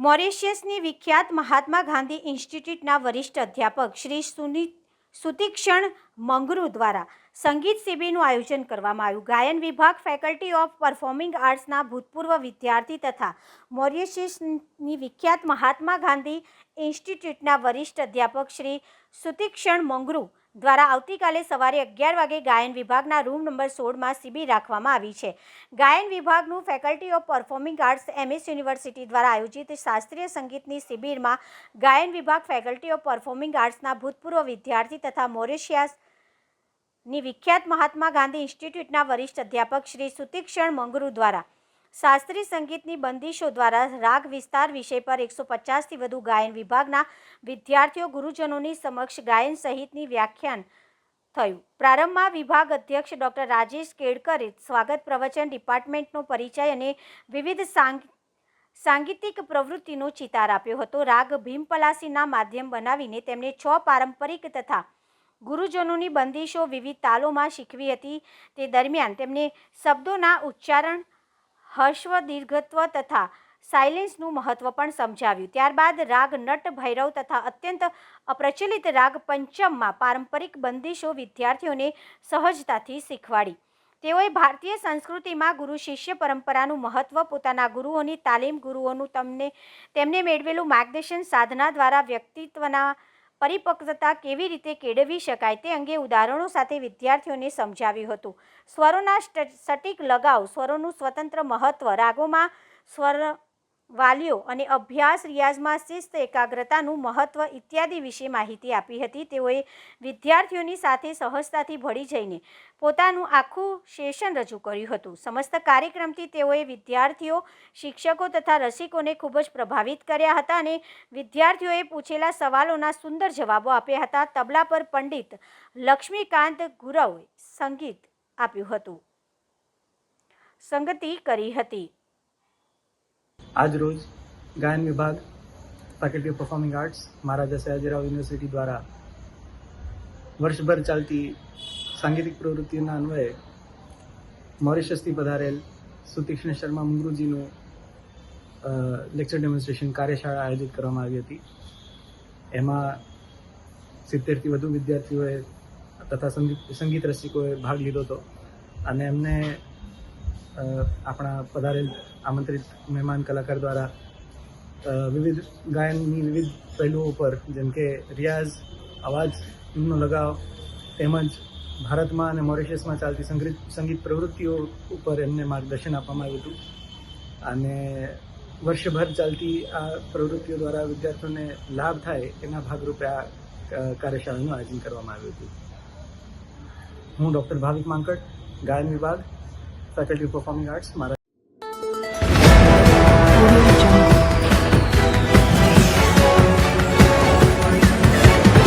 મોરેશિયસની વિખ્યાત મહાત્મા ગાંધી ઇન્સ્ટિટ્યૂટના વરિષ્ઠ અધ્યાપક શ્રી સુતીક્ષણ મંગરુ દ્વારા સંગીત શિબિરનું આયોજન કરવામાં આવ્યું. ગાયન વિભાગ ફેકલ્ટી ઓફ પરફોર્મિંગ આર્ટ્સના ભૂતપૂર્વ વિદ્યાર્થી તથા મોરેશિયસની વિખ્યાત મહાત્મા ગાંધી ઇન્સ્ટિટ્યૂટના વરિષ્ઠ અધ્યાપક શ્રી સુતીક્ષણ મંગરુ દ્વારા આવતીકાલે સવારે 11 વાગે ગાયન વિભાગના રૂમ નંબર 16માં શિબિર રાખવામાં આવી છે. ગાયન વિભાગનું faculty of performing arts MS university દ્વારા આયોજિત શાસ્ત્રીય સંગીતની શિબિરમાં ગાયન વિભાગ ફેકલ્ટી ઓફ પરફોર્મિંગ આર્ટ્સના ભૂતપૂર્વ વિદ્યાર્થી તથા મોરેશિયસની વિખ્યાત મહાત્મા ગાંધી ઇન્સ્ટિટ્યૂટના વરિષ્ઠ અધ્યાપક શ્રી સુતીક્ષણ મંગરુ દ્વારા શાસ્ત્રીય સંગીતની બંદિશો દ્વારા રાગ વિસ્તાર વિષય પર 150થી વધુ ગાયન વિભાગના વિદ્યાર્થીઓ ગુરુજનોની સમક્ષ ગાયન સહિતની વ્યાખ્યાન થયું. પ્રારંભમાં વિભાગ અધ્યક્ષ ડૉક્ટર રાજેશ કેળકરે સ્વાગત પ્રવચન, ડિપાર્ટમેન્ટનો પરિચય અને વિવિધ સાંગીતિક પ્રવૃત્તિનો ચિતાર આપ્યો હતો. રાગ ભીમપલાસીના માધ્યમ બનાવીને તેમણે 6 પારંપરિક તથા ગુરુજનોની બંદિશો વિવિધ તાલોમાં શીખવી હતી. તે દરમિયાન તેમણે શબ્દોના ઉચ્ચારણ, હર્ષવ, દીર્ઘત્વ તથા સાયલેન્સનું મહત્વ પણ સમજાવ્યું. ત્યારબાદ રાગ નટ ભૈરવ તથા અત્યંત અપ્રચલિત રાગ પંચમમાં પારંપરિક બંદિશો વિદ્યાર્થીઓને સહજતાથી શીખવાડી. તેઓએ ભારતીય સંસ્કૃતિમાં ગુરુ શિષ્ય પરંપરાનું મહત્વ, પોતાના ગુરુઓની તાલીમ, ગુરુઓનું તેમને મેળવેલું માર્ગદર્શન, સાધના દ્વારા વ્યક્તિત્વના પરિપક્વતા કેવી રીતે કેળવી શકાય તે અંગે ઉદાહરણો સાથે વિદ્યાર્થીઓને સમજાવ્યું હતું. સ્વરોના સટીક લગાવ, સ્વરોનું સ્વતંત્ર મહત્વ, રાગોમાં સ્વર વાલીઓ અને અભ્યાસ, રિયાઝમાં શિસ્ત, એકાગ્રતાનું મહત્વ ઇત્યાદિ વિશે માહિતી આપી હતી. તેઓએ વિદ્યાર્થીઓની સાથે સહજતાથી ભળી જઈને પોતાનું આખું સેશન રજૂ કર્યું હતું. સમસ્ત કાર્યક્રમથી તેઓએ વિદ્યાર્થીઓ, શિક્ષકો તથા રસિકોને ખૂબ જ પ્રભાવિત કર્યા હતા અને વિદ્યાર્થીઓએ પૂછેલા સવાલોના સુંદર જવાબો આપ્યા હતા. તબલા પર પંડિત લક્ષ્મીકાંત ગુરવે સંગીત આપ્યું હતું, સંગતિ કરી હતી. આજ રોજ ગાયન વિભાગ faculty of performing arts Maharaja Sayajirao university દ્વારા વર્ષભર ચાલતી સાંગીતિક પ્રવૃત્તિઓના અન્વયે મોરેશિયસથી પધારેલ સુતીક્ષણ શર્મા મંગરુજીનું લેક્ચર ડેમોન્સ્ટ્રેશન કાર્યશાળા આયોજિત કરવામાં આવી હતી. એમાં 70થી વધુ વિદ્યાર્થીઓએ તથા સંગીત રસિકોએ ભાગ લીધો હતો અને એમને આપણા પધારેલ આમંત્રિત મહેમાન કલાકાર દ્વારા વિવિધ ગાયનની વિવિધ પહેલુઓ પર જેમ કે રિયાઝ, અવાજનો લગાવ તેમજ ભારતમાં અને મોરેશિયસમાં ચાલતી સંગીત પ્રવૃત્તિઓ ઉપર એમને માર્ગદર્શન આપવામાં આવ્યું હતું. અને વર્ષભર ચાલતી આ પ્રવૃત્તિઓ દ્વારા વિદ્યાર્થીઓને લાભ થાય એના ભાગરૂપે આ કાર્યશાળાનું આયોજન કરવામાં આવ્યું હતું. હું ડૉક્ટર ભાવિક માંકડ, ગાયન વિભાગ faculty of performing arts Maharaja